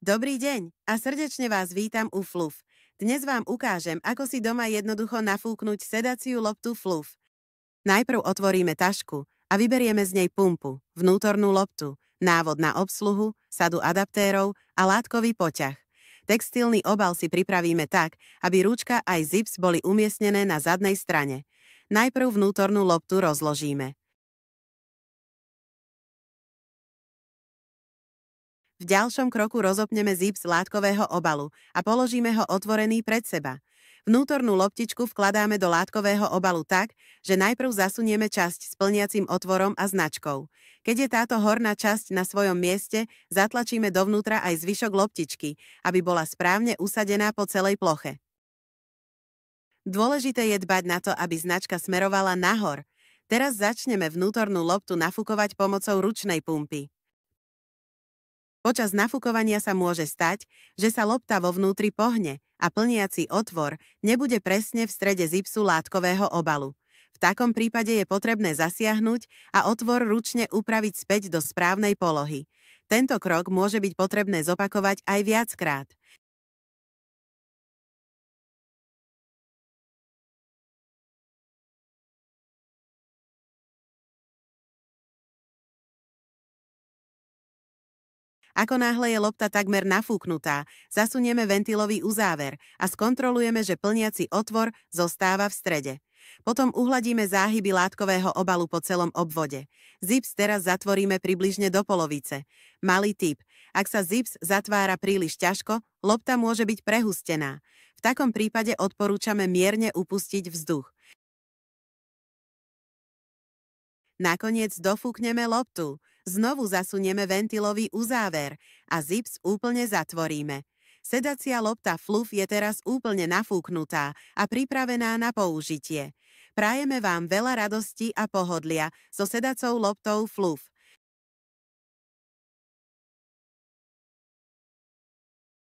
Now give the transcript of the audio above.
Dobrý deň a srdečne vás vítam u Fluff. Dnes vám ukážem, ako si doma jednoducho nafúknuť sedaciu loptu Fluff. Najprv otvoríme tašku a vyberieme z nej pumpu, vnútornú loptu, návod na obsluhu, sadu adaptérov a látkový poťah. Textilný obal si pripravíme tak, aby rúčka aj zips boli umiestnené na zadnej strane. Najprv vnútornú loptu rozložíme. V ďalšom kroku rozopneme zips látkového obalu a položíme ho otvorený pred seba. Vnútornú loptičku vkladáme do látkového obalu tak, že najprv zasunieme časť s plniacim otvorom a značkou. Keď je táto horná časť na svojom mieste, zatlačíme dovnútra aj zvyšok loptičky, aby bola správne usadená po celej ploche. Dôležité je dbať na to, aby značka smerovala nahor. Teraz začneme vnútornú loptu nafúkovať pomocou ručnej pumpy. Počas nafúkovania sa môže stať, že sa lopta vo vnútri pohne a plniaci otvor nebude presne v strede zipsu látkového obalu. V takom prípade je potrebné zasiahnuť a otvor ručne upraviť späť do správnej polohy. Tento krok môže byť potrebné zopakovať aj viackrát. Ako náhle je lopta takmer nafúknutá, zasunieme ventilový uzáver a skontrolujeme, že plniaci otvor zostáva v strede. Potom uhladíme záhyby látkového obalu po celom obvode. Zips teraz zatvoríme približne do polovice. Malý tip. Ak sa zips zatvára príliš ťažko, lopta môže byť prehustená. V takom prípade odporúčame mierne upustiť vzduch. Nakoniec dofúkneme loptu. Znovu zasunieme ventilový uzáver a zips úplne zatvoríme. Sedacia lopta Fluff je teraz úplne nafúknutá a pripravená na použitie. Prajeme vám veľa radosti a pohodlia so sedacou loptou Fluff.